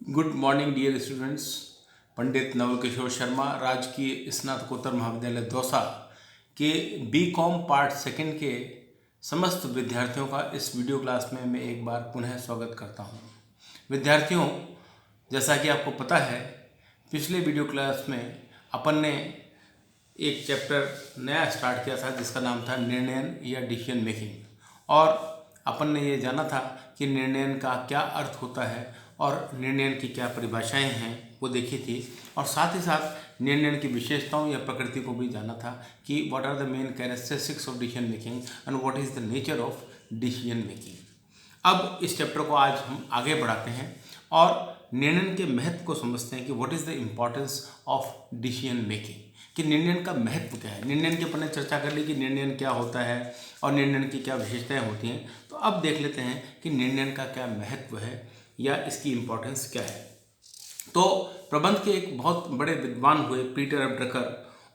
Good morning dear students. Pandit Naval Kishore Sharma राजकीय स्नातकोत्तर महाविद्यालय दौसा के बीकॉम पार्ट सेकंड के समस्त विद्यार्थियों का इस वीडियो क्लास में मैं एक बार पुनः स्वागत करता हूं। विद्यार्थियों, जैसा कि आपको पता है, पिछले वीडियो क्लास में अपन ने एक चैप्टर नया स्टार्ट किया था जिसका नाम था निर्णयन या डिसीजन मेकिंग, और अपन ने ये जाना था कि निर्णयन का क्या अर्थ होता है और निर्णयन की क्या परिभाषाएं हैं वो देखी थी, और साथ ही साथ निर्णयन की विशेषताओं या प्रकृति को भी जाना था कि what are the main characteristics of decision making and what is the nature of decision making. अब इस चैप्टर को आज हम आगे बढ़ाते हैं और निर्णय के महत्व को समझते हैं कि what is the importance of decision making, कि निर्णय का महत्व क्या है। निर्णय के अपन ने चर्चा कर ली कि निर्णय क्या होता है और निर्णय की क्या विशेषताएं होती हैं। तो अब देख लेते हैं कि निर्णय का क्या महत्व है या इसकी इम्पोर्टेंस क्या है। तो प्रबंध के एक बहुत बड़े विद्वान हुए पीटर एफ ड्रकर,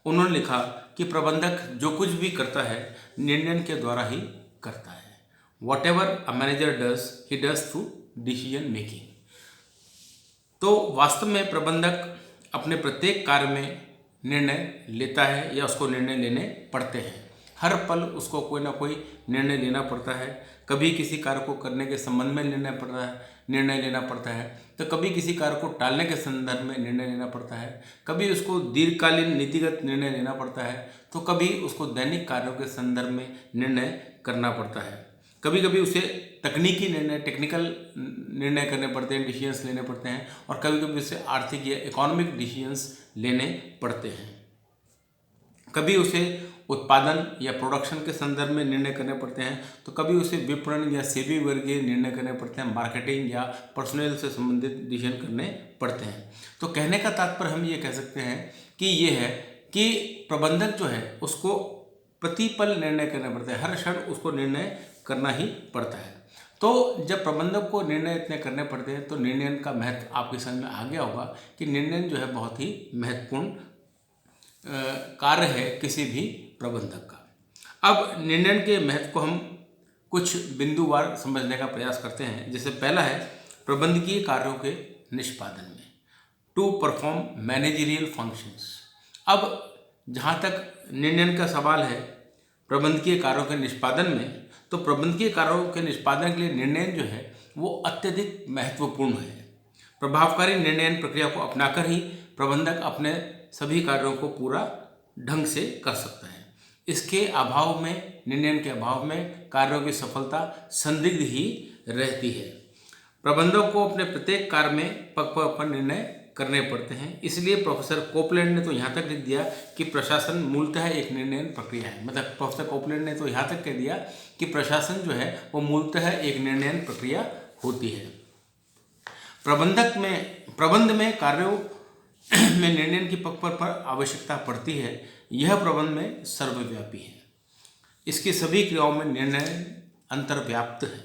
उन्होंने लिखा कि प्रबंधक जो कुछ भी करता है निर्णय के द्वारा ही करता है। What ever a manager does he does through decision making. तो वास्तव में प्रबंधक अपने प्रत्येक कार्य में निर्णय लेता है या उसको निर्णय लेने पड़ते हैं। हर पल उसको कोई ना कोई निर्णय लेना पड़ता है। कभी किसी कार्य को करने के संबंध में निर्णय लेना पड़ता है, तो कभी किसी कार्य को टालने के संदर्भ में निर्णय लेना पड़ता है, कभी उसको दीर्घकालीन नीतिगत निर्णय लेना पड़ता है, तो कभी उसको दैनिक कार्यों के संदर्भ में निर्णय करना पड़ता है। कभी कभी उसे तकनीकी निर्णय, टेक्निकल निर्णय करने पड़ते हैं, डिसीजंस लेने पड़ते हैं, और कभी कभी उसे आर्थिक या इकोनॉमिक डिसीजंस लेने पड़ते हैं। कभी उसे उत्पादन या प्रोडक्शन के संदर्भ में निर्णय करने पड़ते हैं, तो कभी उसे विपणन या सेवी वर्गीय निर्णय करने पड़ते हैं, मार्केटिंग या पर्सनल से संबंधित डिसीजन करने पड़ते हैं। तो कहने का तात्पर्य हम ये कह सकते हैं कि ये है कि प्रबंधक जो है उसको प्रतिपल निर्णय करना पड़ता है, हर क्षण उसको निर्णय करना ही पड़ता है। तो जब प्रबंधक को निर्णय इतने करने पड़ते हैं तो निर्णय का महत्व आपके समझ में आ गया होगा कि निर्णय जो है बहुत ही महत्वपूर्ण कार्य है किसी भी प्रबंधक का। अब निर्णय के महत्व को हम कुछ बिंदुवार समझने का प्रयास करते हैं। जैसे पहला है प्रबंधकीय कार्यों के निष्पादन में, टू परफॉर्म मैनेजरियल फंक्शंस। अब जहाँ तक निर्णय का सवाल है प्रबंधकीय कार्यों के निष्पादन में, तो प्रबंधकीय कार्यों के निष्पादन के लिए निर्णय जो है वो अत्यधिक महत्वपूर्ण है। प्रभावकारी निर्णय प्रक्रिया को अपनाकर ही प्रबंधक अपने सभी कार्यों को पूरा ढंग से कर सकता है। इसके अभाव में, निर्णय के अभाव में कार्यों की सफलता संदिग्ध ही रहती है। प्रबंधक को अपने प्रत्येक कार्य में पग पग पर निर्णय करने पड़ते हैं। इसलिए प्रोफेसर कोपलैंड ने तो यहाँ तक लिख दिया कि प्रशासन मूलतः एक निर्णय प्रक्रिया है। मतलब प्रोफेसर कोपलैंड ने तो यहाँ तक कह दिया कि प्रशासन जो है वो मूलतः एक निर्णय प्रक्रिया होती है। प्रबंध में कार्यों में निर्णय की पग पर आवश्यकता पड़ती है। यह प्रबंध में सर्वव्यापी है। इसकी सभी क्रियाओं में निर्णय अंतर्व्याप्त है।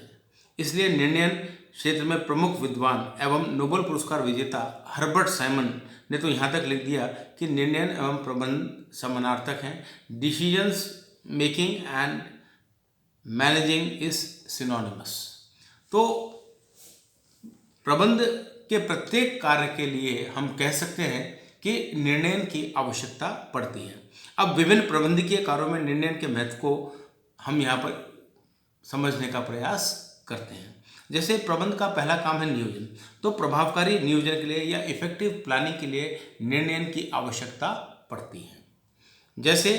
इसलिए निर्णय क्षेत्र में प्रमुख विद्वान एवं नोबेल पुरस्कार विजेता हर्बर्ट साइमन ने तो यहाँ तक लिख दिया कि निर्णय एवं प्रबंध समानार्थक हैं। Decisions making and managing is synonymous. तो प्रबंध के प्रत्येक कार्य के लिए हम कह सकते हैं कि निर्णय की आवश्यकता पड़ती है। अब विभिन्न प्रबंधकीय कार्यों में निर्णय के महत्व को हम यहाँ पर समझने का प्रयास करते हैं। जैसे प्रबंध का पहला काम है नियोजन। तो प्रभावकारी नियोजन के लिए या इफेक्टिव प्लानिंग के लिए निर्णय की आवश्यकता पड़ती है। जैसे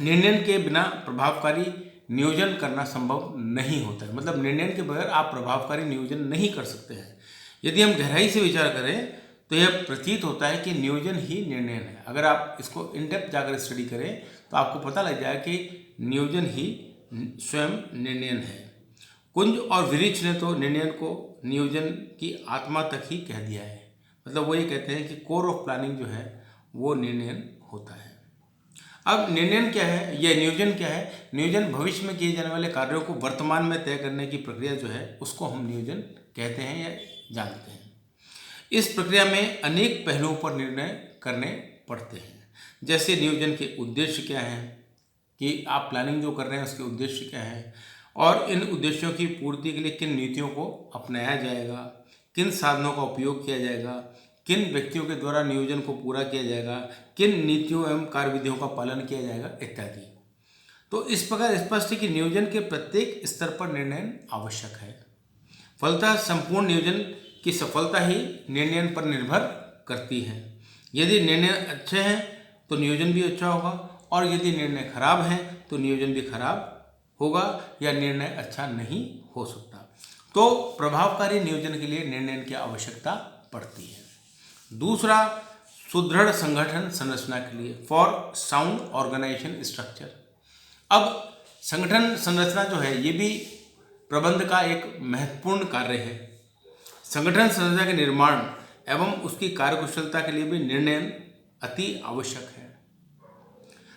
निर्णय के बिना प्रभावकारी नियोजन करना संभव नहीं होता है। मतलब निर्णय के बगैर आप प्रभावकारी नियोजन नहीं कर सकते हैं। यदि हम गहराई से विचार करें तो यह प्रतीत होता है कि नियोजन ही निर्णय है। अगर आप इसको इन डेप्थ जाकर स्टडी करें तो आपको पता लग जाए कि नियोजन ही स्वयं निर्णय है। कुंज और विरिच ने तो निर्णय को नियोजन की आत्मा तक ही कह दिया है। मतलब वो ये कहते हैं कि कोर ऑफ प्लानिंग जो है वो निर्णय होता है। अब निर्णय क्या है या नियोजन क्या है? नियोजन भविष्य में किए जाने वाले कार्यों को वर्तमान में तय करने की प्रक्रिया जो है उसको हम नियोजन कहते हैं या जानते हैं। इस प्रक्रिया में अनेक पहलुओं पर निर्णय करने पड़ते हैं। जैसे नियोजन के उद्देश्य क्या हैं, कि आप प्लानिंग जो कर रहे हैं उसके उद्देश्य क्या है, और इन उद्देश्यों की पूर्ति के लिए किन नीतियों को अपनाया जाएगा, किन साधनों का उपयोग किया जाएगा, किन व्यक्तियों के द्वारा नियोजन को पूरा किया जाएगा, किन नीतियों एवं कार्यविधियों का पालन किया जाएगा इत्यादि। तो इस प्रकार स्पष्ट है कि नियोजन के प्रत्येक स्तर पर निर्णय आवश्यक है। फलतः संपूर्ण नियोजन की सफलता ही निर्णय पर निर्भर करती है। यदि निर्णय अच्छे हैं तो नियोजन भी अच्छा होगा, और यदि निर्णय खराब हैं तो नियोजन भी खराब होगा या निर्णय अच्छा नहीं हो सकता। तो प्रभावकारी नियोजन के लिए निर्णय की आवश्यकता पड़ती है। दूसरा, सुदृढ़ संगठन संरचना के लिए, फॉर साउंड ऑर्गेनाइजेशन स्ट्रक्चर। अब संगठन संरचना जो है ये भी प्रबंध का एक महत्वपूर्ण कार्य है। संगठन संरचना के निर्माण एवं उसकी कार्यकुशलता के लिए भी निर्णय अति आवश्यक है।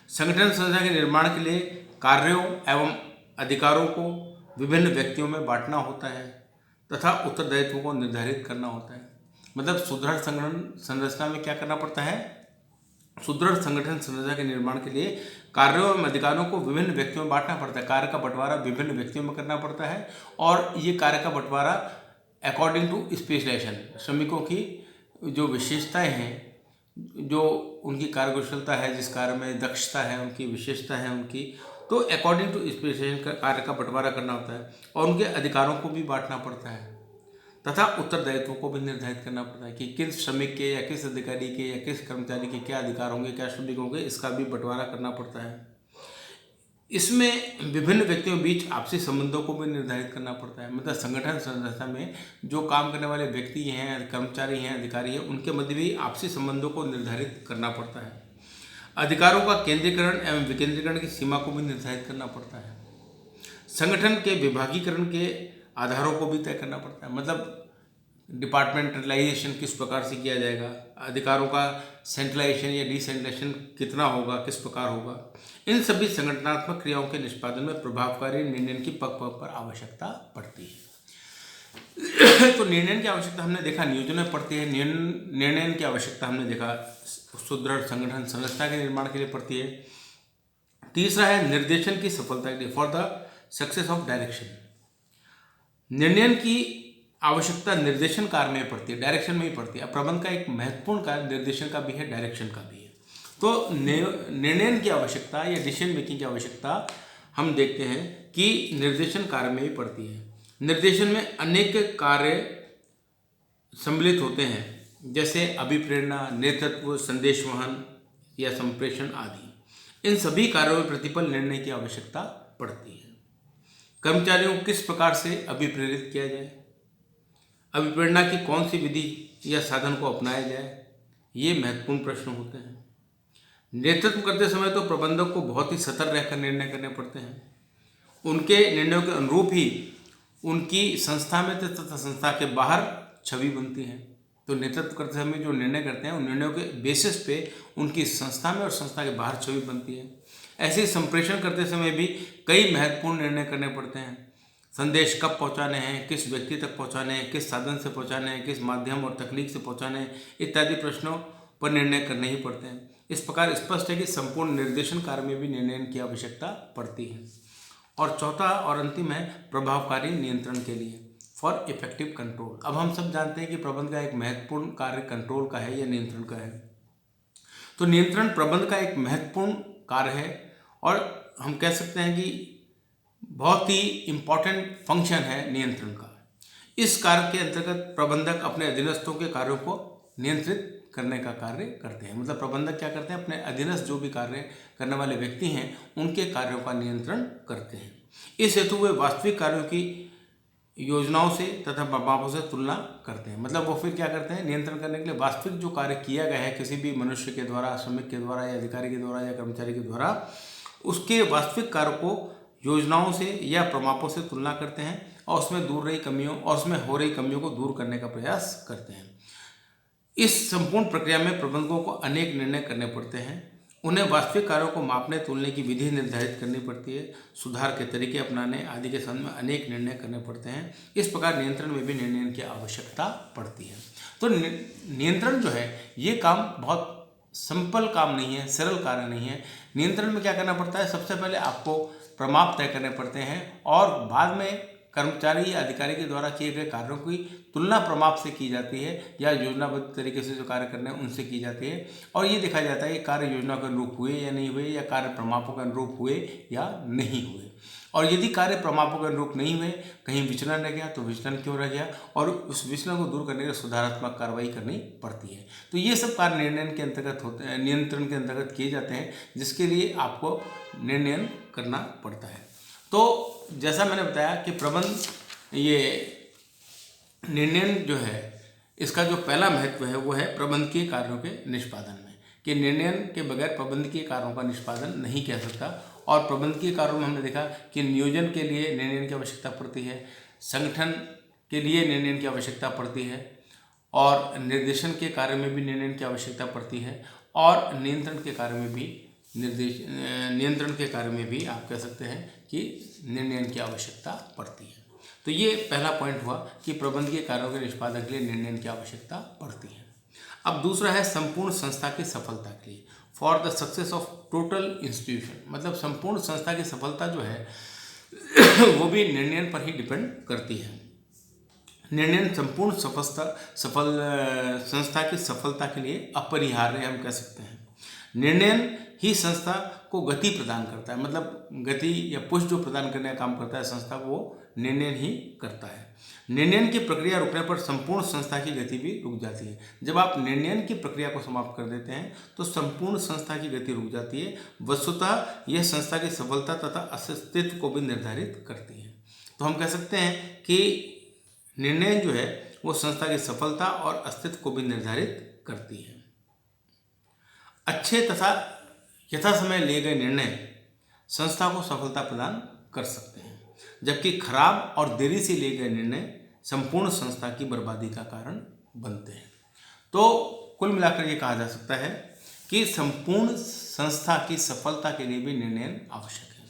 संगठन संरचना के निर्माण के लिए कार्यों एवं अधिकारों को विभिन्न व्यक्तियों में बांटना होता है तथा उत्तरदायित्वों को निर्धारित करना होता है। मतलब सुदृढ़ संगठन संरचना में क्या करना पड़ता है? सुदृढ़ संगठन संरचना के निर्माण के लिए कार्यों एवं अधिकारों को विभिन्न व्यक्तियों में बांटना पड़ता है। कार्य का बंटवारा विभिन्न व्यक्तियों में करना पड़ता है, और ये कार्य का बंटवारा अकॉर्डिंग टू स्पेशलाइजेशन, श्रमिकों की जो विशेषताएं हैं, जो उनकी कार्यकुशलता है, जिस कार्य में दक्षता है, उनकी विशेषता है उनकी, तो अकॉर्डिंग टू स्पेशलाइजेशन कार्य का बंटवारा करना होता है, और उनके अधिकारों को भी बांटना पड़ता है तथा उत्तरदायित्वों को भी निर्धारित करना पड़ता है कि किस श्रमिक के या किस अधिकारी के या किस कर्मचारी के क्या अधिकार होंगे, क्या श्रमिक होंगे, इसका भी बंटवारा करना पड़ता है। इसमें विभिन्न व्यक्तियों के बीच आपसी संबंधों को भी निर्धारित करना पड़ता है। मतलब संगठन संरचना में जो काम करने वाले व्यक्ति हैं, कर्मचारी हैं, अधिकारी हैं, उनके मध्य भी आपसी संबंधों को निर्धारित करना पड़ता है। अधिकारों का केंद्रीकरण एवं विकेंद्रीकरण की सीमा को भी निर्धारित करना पड़ता है। संगठन के विभागीकरण के आधारों को भी तय करना पड़ता है। मतलब डिपार्टमेंटलाइजेशन किस प्रकार से किया जाएगा, अधिकारों का सेंट्रलाइजेशन या डिसेंट्रलाइजेशन कितना होगा, किस प्रकार होगा, इन सभी संगठनात्मक क्रियाओं के निष्पादन में प्रभावकारी निर्णय की पग पग पर आवश्यकता पड़ती है। तो निर्णय की आवश्यकता हमने देखा नियोजन में पड़ती है, निर्णय की आवश्यकता हमने देखा सुदृढ़ संगठन संरचना के निर्माण के लिए पड़ती है। तीसरा है निर्देशन की सफलता के लिए, for the success of direction. निर्णय की आवश्यकता निर्देशन कार्य में पड़ती है, डायरेक्शन में ही पड़ती है। प्रबंध का एक महत्वपूर्ण कार्य निर्देशन का भी है, डायरेक्शन का भी है। तो निर्णय की आवश्यकता या डिसीजन मेकिंग की आवश्यकता हम देखते हैं कि निर्देशन कार्य में ही पड़ती है। निर्देशन में अनेक कार्य सम्मिलित होते हैं, जैसे अभिप्रेरणा, नेतृत्व, संदेश वहन या संप्रेषण आदि। इन सभी कार्यों में प्रतिपल निर्णय की आवश्यकता पड़ती है। कर्मचारियों को किस प्रकार से अभिप्रेरित किया जाए, अभिप्रेरणा की कौन सी विधि या साधन को अपनाया जाए, ये महत्वपूर्ण प्रश्न होते हैं। नेतृत्व करते समय तो प्रबंधक को बहुत ही सतर्क रहकर निर्णय करने पड़ते हैं। उनके निर्णयों के अनुरूप ही उनकी संस्था में तथा संस्था के बाहर छवि बनती है। तो नेतृत्व करते समय जो निर्णय करते हैं उन निर्णयों के बेसिस पे उनकी संस्था में और संस्था के बाहर छवि बनती है। ऐसे ही संप्रेषण करते समय भी कई महत्वपूर्ण निर्णय करने पड़ते हैं। संदेश कब पहुंचाने हैं, किस व्यक्ति तक पहुंचाने हैं, किस साधन से पहुंचाने हैं, किस माध्यम और तकनीक से पहुंचाने हैं, इत्यादि प्रश्नों पर निर्णय करने ही पड़ते हैं। इस प्रकार स्पष्ट है कि संपूर्ण निर्देशन कार्य में भी निर्णय की आवश्यकता पड़ती है। और चौथा और अंतिम है प्रभावकारी नियंत्रण के लिए, फॉर इफेक्टिव कंट्रोल। अब हम सब जानते हैं कि प्रबंध का एक महत्वपूर्ण कार्य कंट्रोल का है या नियंत्रण का है। तो नियंत्रण प्रबंध का एक महत्वपूर्ण कार्य है और हम कह सकते हैं कि बहुत ही इम्पॉर्टेंट फंक्शन है नियंत्रण का। इस कार्य के अंतर्गत प्रबंधक अपने अधीनस्थों के कार्यों को नियंत्रित करने का कार्य करते हैं। मतलब प्रबंधक क्या करते हैं, अपने अधीनस्थ जो भी कार्य करने वाले व्यक्ति हैं उनके कार्यों का नियंत्रण करते हैं। इस हेतु वे वास्तविक कार्यों की योजनाओं से तथा मापों से तुलना करते हैं। मतलब वो फिर क्या करते हैं, नियंत्रण करने के लिए वास्तविक जो कार्य किया गया है किसी भी मनुष्य के द्वारा, श्रमिक के द्वारा या अधिकारी के द्वारा या कर्मचारी के द्वारा, उसके वास्तविक कार्य को योजनाओं से या प्रमापों से तुलना करते हैं और उसमें दूर रही कमियों और उसमें हो रही कमियों को दूर करने का प्रयास करते हैं। इस संपूर्ण प्रक्रिया में प्रबंधकों को अनेक निर्णय करने पड़ते हैं। उन्हें वास्तविक कार्यों को मापने तोलने की विधि निर्धारित करनी पड़ती है, सुधार के तरीके अपनाने आदि के संबंध में अनेक निर्णय करने पड़ते हैं। इस प्रकार नियंत्रण में भी निर्णय की आवश्यकता पड़ती है। तो नियंत्रण जो है ये काम बहुत सिंपल काम नहीं है, सरल कार्य नहीं है। नियंत्रण में क्या करना पड़ता है, सबसे पहले आपको प्रमाप तय करने पड़ते हैं और बाद में कर्मचारी या अधिकारी के द्वारा किए गए कार्यों की तुलना प्रमाप से की जाती है या योजनाबद्ध तरीके से जो कार्य करने हैं उनसे की जाती है, और ये देखा जाता है कि कार्य योजना के अनुरूप हुए या नहीं हुए, या कार्य प्रमापों के अनुरूप हुए या नहीं हुए। और यदि कार्य प्रमापों के अनुरूप नहीं हुए, कहीं विचलन रह गया तो विचलन क्यों रह गया, और उस विचलन को दूर करने के लिए सुधारात्मक कार्रवाई करनी पड़ती है। तो ये सब कार्य निर्णय के अंतर्गत होते हैं, नियंत्रण के अंतर्गत किए जाते हैं, जिसके लिए आपको निर्णय करना पड़ता है। तो जैसा मैंने बताया कि प्रबंध ये निर्णय जो है, इसका जो पहला महत्व है वो है प्रबंधकीय कार्यों के निष्पादन में, कि निर्णय के बगैर प्रबंधकीय कार्यों का निष्पादन नहीं किया सकता। और प्रबंधकीय कार्यों में हमने देखा कि नियोजन के लिए निर्णय की आवश्यकता पड़ती है, संगठन के लिए निर्णय की आवश्यकता पड़ती है, और निर्देशन के कार्य में भी निर्णय की आवश्यकता पड़ती है, और नियंत्रण के कार्य में भी नियंत्रण के कार्य में भी आप कह सकते हैं कि निर्णय की आवश्यकता पड़ती है। तो ये पहला पॉइंट हुआ कि प्रबंधकीय कार्यों के निष्पादन के लिए निर्णय की आवश्यकता पड़ती है। अब दूसरा है संपूर्ण संस्था की सफलता के लिए, for the success of total institution, मतलब संपूर्ण संस्था की सफलता जो है वो भी निर्णय पर ही डिपेंड करती है। निर्णय संपूर्ण संस्था की सफलता के लिए अपरिहार्य हम कह सकते हैं। निर्णय ही संस्था को गति प्रदान करता है, मतलब गति या पुश जो प्रदान करने का काम करता है संस्था, वो निर्णय ही करता है। निर्णय की प्रक्रिया रुकने पर संपूर्ण संस्था की गति भी रुक जाती है। जब आप निर्णय की प्रक्रिया को समाप्त कर देते हैं तो संपूर्ण संस्था की गति रुक जाती है। वस्तुतः यह संस्था की सफलता तथा अस्तित्व को भी निर्धारित करती है। तो हम कह सकते हैं कि निर्णय जो है वो संस्था की सफलता और अस्तित्व को भी निर्धारित करती है। अच्छे तथा यथा समय लिए गए निर्णय संस्था को सफलता प्रदान कर सकते हैं, जबकि खराब और देरी से लिए गए निर्णय संपूर्ण संस्था की बर्बादी का कारण बनते हैं। तो कुल मिलाकर ये कहा जा सकता है कि संपूर्ण संस्था की सफलता के लिए भी निर्णय आवश्यक है,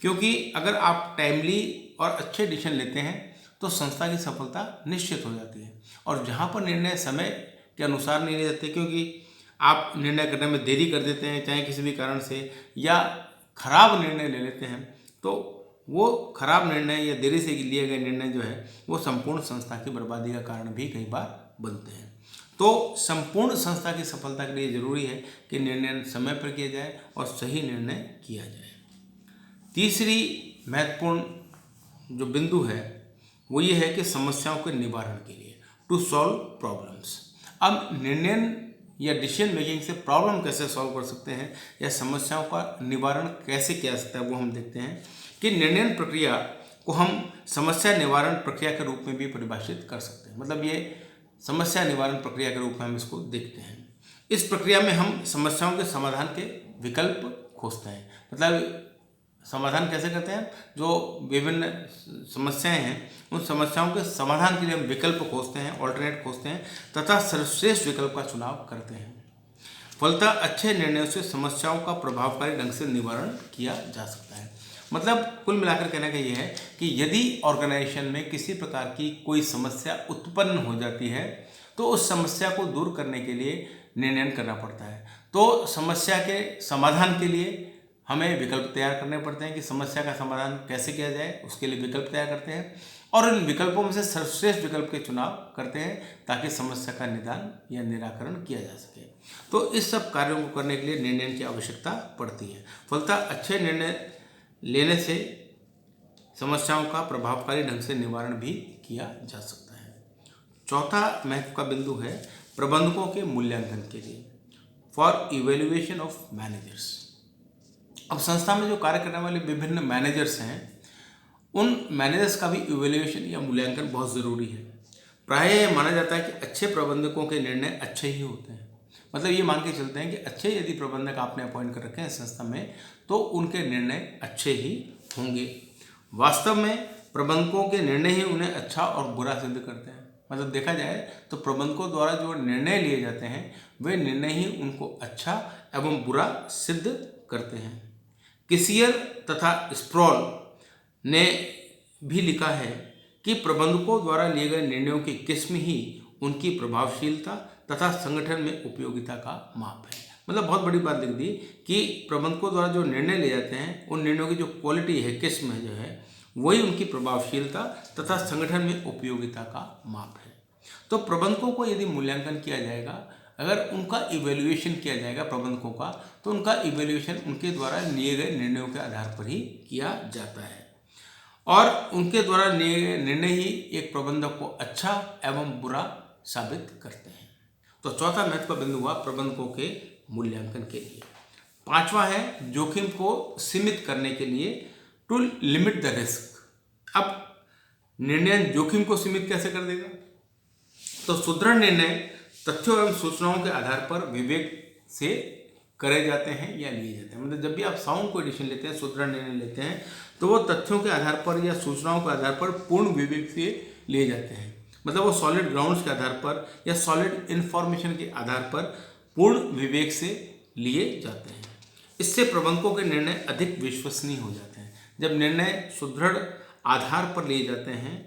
क्योंकि अगर आप टाइमली और अच्छे डिसीजन लेते हैं तो संस्था की सफलता निश्चित हो जाती है। और जहाँ पर निर्णय समय के अनुसार नहीं ले जाते, क्योंकि आप निर्णय करने में देरी कर देते हैं चाहे किसी भी कारण से, या खराब निर्णय ले लेते हैं, तो वो खराब निर्णय या देरी से लिए गए निर्णय जो है वो संपूर्ण संस्था की बर्बादी का कारण भी कई बार बनते हैं। तो संपूर्ण संस्था की सफलता के लिए जरूरी है कि निर्णय समय पर किया जाए और सही निर्णय किया जाए। तीसरी महत्वपूर्ण जो बिंदु है वो ये है कि समस्याओं के निवारण के लिए, टू सॉल्व प्रॉब्लम्स। अब निर्णय या डिसीजन मेकिंग से प्रॉब्लम कैसे सॉल्व कर सकते हैं या समस्याओं का निवारण कैसे किया जा सकता है, वो हम देखते हैं कि निर्णय प्रक्रिया को हम समस्या निवारण प्रक्रिया के रूप में भी परिभाषित कर सकते हैं। मतलब ये समस्या निवारण प्रक्रिया के रूप में हम इसको देखते हैं। इस प्रक्रिया में हम समस्याओं के समाधान के विकल्प खोजते हैं। मतलब समाधान कैसे करते हैं, जो विभिन्न समस्याएं हैं उन समस्याओं के समाधान के लिए हम विकल्प खोजते हैं, ऑल्टरनेट खोजते हैं तथा सर्वश्रेष्ठ विकल्प का चुनाव करते हैं। फलतः अच्छे निर्णयों से समस्याओं का प्रभावकारी ढंग से निवारण किया जा सकता है। मतलब कुल मिलाकर कहने का ये है कि यदि ऑर्गेनाइजेशन में किसी प्रकार की कोई समस्या उत्पन्न हो जाती है तो उस समस्या को दूर करने के लिए निर्णय करना पड़ता है। तो समस्या के समाधान के लिए हमें विकल्प तैयार करने पड़ते हैं कि समस्या का समाधान कैसे किया जाए, उसके लिए विकल्प तैयार करते हैं और इन विकल्पों में से सर्वश्रेष्ठ विकल्प के चुनाव करते हैं ताकि समस्या का निदान या निराकरण किया जा सके। तो इस सब कार्यों को करने के लिए निर्णय की आवश्यकता पड़ती है। फलतः अच्छे निर्णय लेने से समस्याओं का प्रभावकारी ढंग से निवारण भी किया जा सकता है। चौथा महत्व का बिंदु है प्रबंधकों के मूल्यांकन के लिए, फॉर इवेल्युएशन ऑफ मैनेजर्स। अब संस्था में जो कार्य करने वाले विभिन्न मैनेजर्स हैं उन मैनेजर्स का भी इवेल्युएशन या मूल्यांकन बहुत ज़रूरी है। प्रायः यह माना जाता है कि अच्छे प्रबंधकों के निर्णय अच्छे ही होते हैं। मतलब ये मान के चलते हैं कि अच्छे यदि प्रबंधक आपने अपॉइंट कर रखे हैं संस्था में तो उनके निर्णय अच्छे ही होंगे। वास्तव में प्रबंधकों के निर्णय ही उन्हें अच्छा और बुरा सिद्ध करते हैं। मतलब देखा जाए तो प्रबंधकों द्वारा जो निर्णय लिए जाते हैं वे निर्णय ही उनको अच्छा एवं बुरा सिद्ध करते हैं। किसियर तथा स्प्रॉल ने भी लिखा है कि प्रबंधकों द्वारा लिए गए निर्णयों की किस्म ही उनकी प्रभावशीलता तथा संगठन में उपयोगिता का माप है। मतलब बहुत बड़ी बात लिख दी कि प्रबंधकों द्वारा जो निर्णय लिए जाते हैं उन निर्णयों की जो क्वालिटी है, किस्म है जो है, वही उनकी प्रभावशीलता तथा संगठन में उपयोगिता का माप है। तो प्रबंधकों को यदि मूल्यांकन किया जाएगा, अगर उनका इवैल्यूएशन किया जाएगा प्रबंधकों का, तो उनका इवैल्यूएशन उनके द्वारा लिए गए निर्णयों के आधार पर ही किया जाता है और उनके द्वारा लिए गए निर्णय ही एक प्रबंधक को अच्छा एवं बुरा साबित करते हैं। तो चौथा महत्व बिंदु हुआ प्रबंधकों के मूल्यांकन के लिए। पांचवा है जोखिम को सीमित करने के लिए, टू लिमिट द रिस्क। अब निर्णय जोखिम को सीमित कैसे कर देगा? तो सुदृढ़ निर्णय तथ्यों एवं सूचनाओं के आधार पर विवेक से करे जाते हैं या लिए जाते हैं। मतलब जब भी आप साउंड को डिसीजन लेते हैं, सुदृढ़ निर्णय लेते हैं, तो वो तथ्यों के आधार पर या सूचनाओं के आधार पर पूर्ण विवेक से लिए जाते हैं। मतलब वो सॉलिड ग्राउंड्स के आधार पर या सॉलिड इंफॉर्मेशन के आधार पर पूर्ण विवेक से लिए जाते हैं। इससे प्रबंधकों के निर्णय अधिक विश्वसनीय हो जाते हैं। जब निर्णय सुदृढ़ आधार पर लिए जाते हैं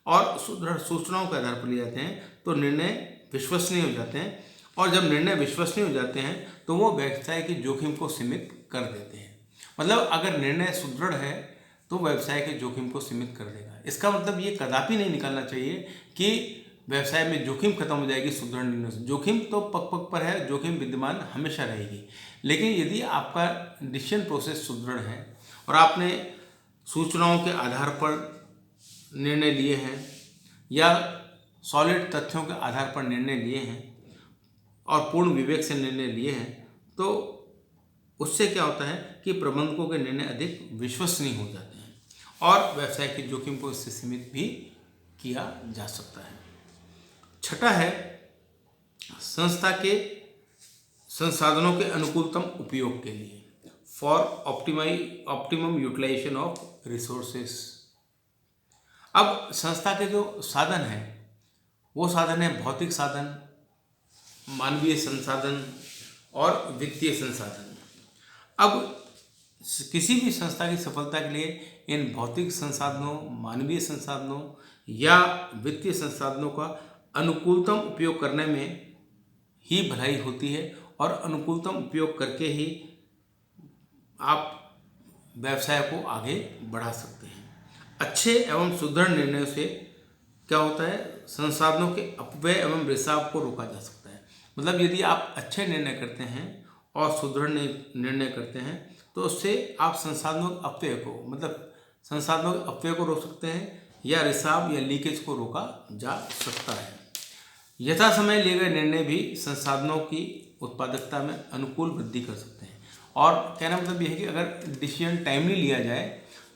और सुदृढ़ सूचनाओं के आधार पर लिए जाते हैं तो निर्णय विश्वसनीय हो जाते हैं, और जब निर्णय विश्वसनीय हो जाते हैं तो वो व्यवसाय की जोखिम को सीमित कर देते हैं। मतलब अगर निर्णय सुदृढ़ है तो व्यवसाय के जोखिम को सीमित कर देगा। इसका मतलब ये कदापि नहीं निकालना चाहिए कि व्यवसाय में जोखिम खत्म हो जाएगी सुदृढ़ निर्णय से। जोखिम तो पग पग पर है, जोखिम विद्यमान हमेशा रहेगी। लेकिन यदि आपका डिसीजन प्रोसेस सुदृढ़ है और आपने सूचनाओं के आधार पर निर्णय लिए हैं या सॉलिड तथ्यों के आधार पर निर्णय लिए हैं और पूर्ण विवेक से निर्णय लिए हैं, तो उससे क्या होता है कि प्रबंधकों के निर्णय अधिक विश्वसनीय हो जाते हैं और व्यवसाय के जोखिम को इससे सीमित भी किया जा सकता है। छठा है संस्था के संसाधनों के अनुकूलतम उपयोग के लिए, for optimum utilisation of resources. अब संस्था के जो साधन हैं वो साधन है भौतिक साधन, मानवीय संसाधन और वित्तीय संसाधन। अब किसी भी संस्था की सफलता के लिए इन भौतिक संसाधनों, मानवीय संसाधनों या वित्तीय संसाधनों का अनुकूलतम उपयोग करने में ही भलाई होती है और अनुकूलतम उपयोग करके ही आप व्यवसाय को आगे बढ़ा सकते हैं। अच्छे एवं सुदृढ़ निर्णयों से क्या होता है, संसाधनों के अपव्यय एवं रिसाव को रोका जा सकता है। मतलब यदि आप अच्छे निर्णय करते हैं और सुदृढ़ निर्णय करते हैं तो उससे आप संसाधनों के अपव्यय को, मतलब संसाधनों के अपव्यय को रोक सकते हैं या रिसाव या लीकेज को रोका जा सकता है। यथा समय लिए गए निर्णय भी संसाधनों की उत्पादकता में अनुकूल वृद्धि कर सकते हैं। और कहना मतलब यह है कि अगर डिसीजन टाइमली लिया जाए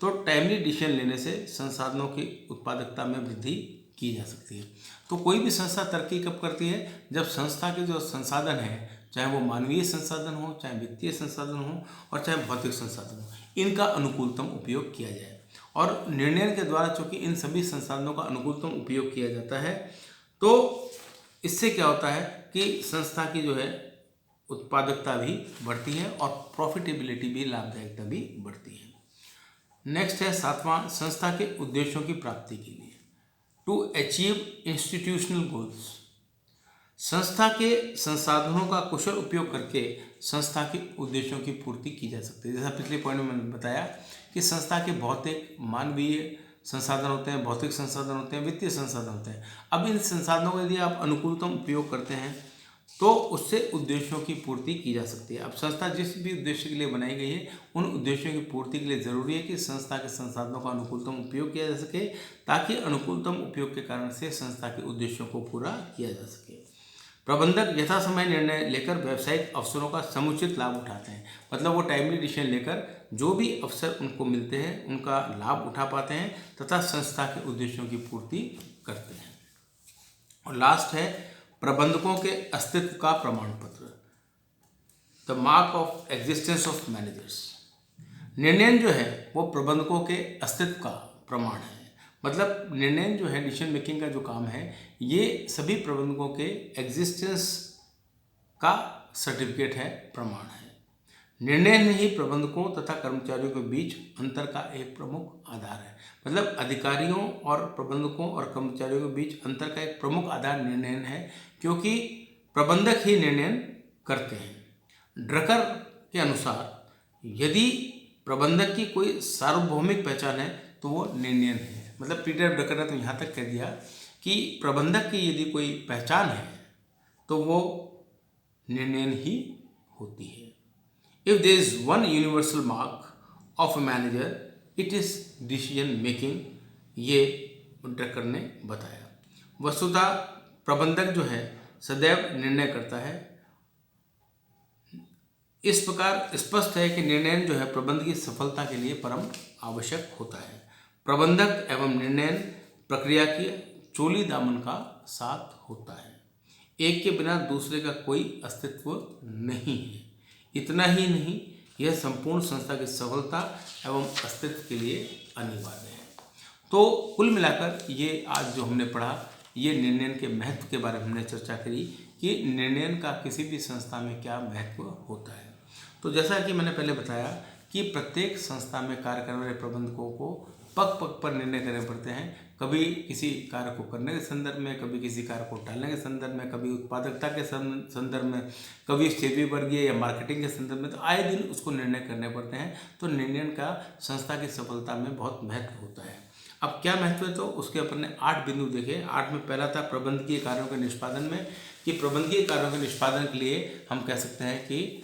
तो टाइमली डिसीजन लेने से संसाधनों की उत्पादकता में वृद्धि की जा सकती है। तो कोई भी संस्था तरक्की कब करती है, जब संस्था के जो संसाधन हैं, चाहे वो मानवीय संसाधन हो, चाहे वित्तीय संसाधन हो और चाहे भौतिक संसाधन हो, इनका अनुकूलतम उपयोग किया जाए। और निर्णय के द्वारा चूंकि इन सभी संसाधनों का अनुकूलतम उपयोग किया जाता है तो इससे क्या होता है कि संस्था की जो है उत्पादकता भी बढ़ती है और प्रॉफिटेबिलिटी भी, लाभदायकता भी बढ़ती है। नेक्स्ट है सातवां, संस्था के उद्देश्यों की प्राप्ति के लिए, टू अचीव इंस्टीट्यूशनल गोल्स। संस्था के संसाधनों का कुशल उपयोग करके संस्था के उद्देश्यों की पूर्ति की जा सकती है। जैसा पिछले पॉइंट में मैंने बताया कि संस्था के भौतिक, मानवीय संसाधन होते हैं, भौतिक संसाधन होते हैं, वित्तीय संसाधन होते हैं। अब इन संसाधनों का यदि आप अनुकूलतम उपयोग करते हैं तो उससे उद्देश्यों की पूर्ति की जा सकती है। अब संस्था जिस भी उद्देश्य के लिए बनाई गई है उन उद्देश्यों की पूर्ति के लिए ज़रूरी है कि संस्था के संसाधनों का अनुकूलतम उपयोग किया जा सके, ताकि अनुकूलतम उपयोग के कारण से संस्था के उद्देश्यों को पूरा किया जा सके। प्रबंधक यथासमय निर्णय लेकर व्यावसायिक अवसरों का समुचित लाभ उठाते हैं। मतलब वो टाइमली डिसीजन लेकर जो भी अवसर उनको मिलते हैं उनका लाभ उठा पाते हैं तथा संस्था के उद्देश्यों की पूर्ति करते हैं। और लास्ट है प्रबंधकों के अस्तित्व का प्रमाण पत्र, the mark of existence of managers. निर्णय जो है वो प्रबंधकों के अस्तित्व का प्रमाण है। मतलब निर्णय जो है, डिसीजन मेकिंग का जो काम है, ये सभी प्रबंधकों के एग्जिस्टेंस का सर्टिफिकेट है, प्रमाण है। निर्णय ही प्रबंधकों तथा कर्मचारियों के बीच अंतर का एक प्रमुख आधार है। मतलब अधिकारियों और प्रबंधकों और कर्मचारियों के बीच अंतर का एक प्रमुख आधार निर्णय है, क्योंकि प्रबंधक ही निर्णय करते हैं। ड्रकर के अनुसार यदि प्रबंधक की कोई सार्वभौमिक पहचान है तो वो निर्णय है। मतलब पीटर ड्रकर ने तो यहाँ तक कह दिया कि कि प्रबंधक की यदि कोई पहचान है तो वो निर्णय ही होती है। If there is one universal mark of a manager it is decision making, ये ड्रकर ने बताया। वस्तुतः प्रबंधक जो है सदैव निर्णय करता है। इस प्रकार स्पष्ट है कि निर्णय जो है प्रबंध की सफलता के लिए परम आवश्यक होता है। प्रबंधक एवं निर्णय प्रक्रिया की चोली दामन का साथ होता है। एक के बिना दूसरे का कोई अस्तित्व नहीं है। इतना ही नहीं, यह संपूर्ण संस्था की सफलता एवं अस्तित्व के लिए अनिवार्य है। तो कुल मिलाकर ये आज जो हमने पढ़ा, ये निर्णय के महत्व के बारे में हमने चर्चा करी कि निर्णय का किसी भी संस्था में क्या महत्व होता है। तो जैसा कि मैंने पहले बताया कि प्रत्येक संस्था में कार्य करने वाले प्रबंधकों को पग पग पर निर्णय करने पड़ते हैं। कभी किसी कार्य को करने के संदर्भ में, कभी किसी कार्य को टालने के संदर्भ में, कभी उत्पादकता के संदर्भ में, कभी सेवी वर्गीय या मार्केटिंग के संदर्भ में, तो आए दिन उसको निर्णय करने पड़ते हैं। तो निर्णय का संस्था की सफलता में बहुत महत्व होता है। अब क्या महत्व है, तो उसके अपन ने 8 बिंदु देखे। 8 में पहला था प्रबंधकीय कार्यों के निष्पादन में, कि प्रबंधकीय कार्यों के निष्पादन के लिए हम कह सकते हैं कि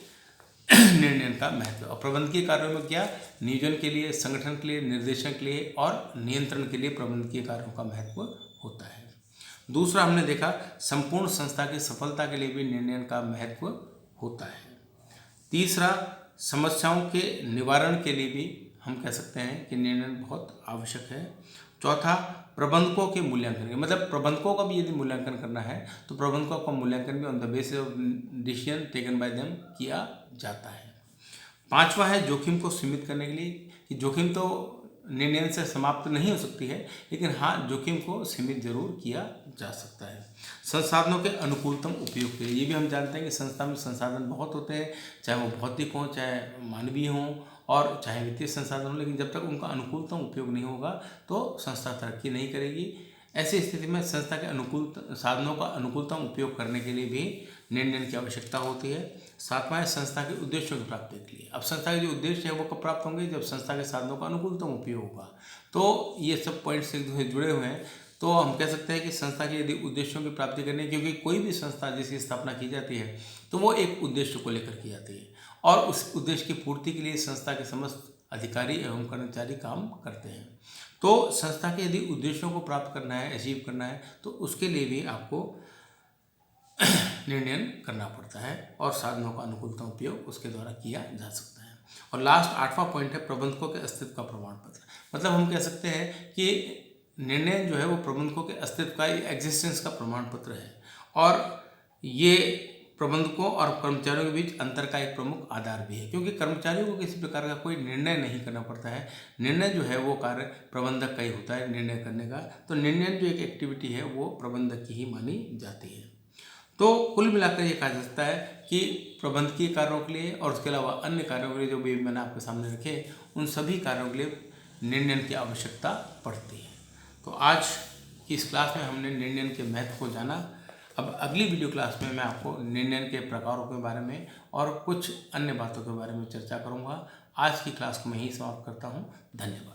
निर्णय का महत्व। और प्रबंधकीय कार्यों में क्या, नियोजन के लिए, संगठन के लिए, निर्देशन के लिए और नियंत्रण के लिए प्रबंधकीय कार्यों का महत्व होता है। दूसरा हमने देखा संपूर्ण संस्था की सफलता के लिए भी निर्णय का महत्व होता है। तीसरा समस्याओं के निवारण के लिए भी हम कह सकते हैं कि निर्णय बहुत आवश्यक है। चौथा प्रबंधकों के मूल्यांकन, मतलब प्रबंधकों का भी यदि मूल्यांकन करना है तो प्रबंधकों का मूल्यांकन भी on the basis of decision taken by them किया जाता है। पांचवा है जोखिम को सीमित करने के लिए, कि जोखिम तो निर्णय से समाप्त नहीं हो सकती है, लेकिन हाँ जोखिम को सीमित जरूर किया जा सकता है। संसाधनों के अनुकूलतम उपयोग के लिए, ये भी हम जानते हैं कि संस्था में संसाधन बहुत होते हैं, चाहे वो भौतिक हों, चाहे मानवीय हों और चाहे वित्तीय संसाधन हों, लेकिन जब तक उनका अनुकूलतम उपयोग नहीं होगा तो संस्था तरक्की नहीं करेगी। ऐसी स्थिति में संस्था के अनुकूल साधनों का अनुकूलतम उपयोग करने के लिए भी निर्णय की आवश्यकता होती है। सातवां है संस्था के उद्देश्यों की प्राप्ति के लिए। अब संस्था के जो उद्देश्य है वो कब प्राप्त होंगे, जब संस्था के साधनों का अनुकूलतम उपयोग होगा। तो ये सब पॉइंट्स एक दूसरे से जुड़े हुए हैं। तो हम कह सकते हैं कि संस्था के यदि उद्देश्यों की प्राप्ति करनी है, क्योंकि कोई भी संस्था जिसकी स्थापना की जाती है तो वो एक उद्देश्य को लेकर की जाती है और उस उद्देश्य की पूर्ति के लिए संस्था के समस्त अधिकारी एवं कर्मचारी काम करते हैं। तो संस्था के यदि उद्देश्यों को प्राप्त करना है, अचीव करना है, तो उसके लिए भी आपको निर्णय करना पड़ता है और साधनों का अनुकूलतम उपयोग उसके द्वारा किया जा सकता है। और लास्ट 8वां पॉइंट है प्रबंधकों के अस्तित्व का प्रमाण पत्र। मतलब हम कह सकते हैं कि निर्णय जो है वो प्रबंधकों के अस्तित्व का, एग्जिस्टेंस का प्रमाण पत्र है और ये प्रबंधकों और कर्मचारियों के बीच अंतर का एक प्रमुख आधार भी है, क्योंकि कर्मचारियों को किसी प्रकार का कोई निर्णय नहीं करना पड़ता है। निर्णय जो है वो कार्य प्रबंधक का ही होता है निर्णय करने का। तो निर्णय जो एक एक्टिविटी है वो प्रबंधक की ही मानी जाती है। तो कुल मिलाकर ये कहा जा सकता है कि प्रबंधकीय कार्यों के लिए और उसके अलावा अन्य कार्यों के लिए जो भी मैंने आपके सामने रखे, उन सभी कार्यों के लिए निर्णय की आवश्यकता पड़ती है। तो आज की इस क्लास में हमने निर्णय के महत्व को जाना। अब अगली वीडियो क्लास में मैं आपको निर्णय के प्रकारों के बारे में और कुछ अन्य बातों के बारे में चर्चा करूँगा। आज की क्लास को मैं ही समाप्त करता हूँ। धन्यवाद।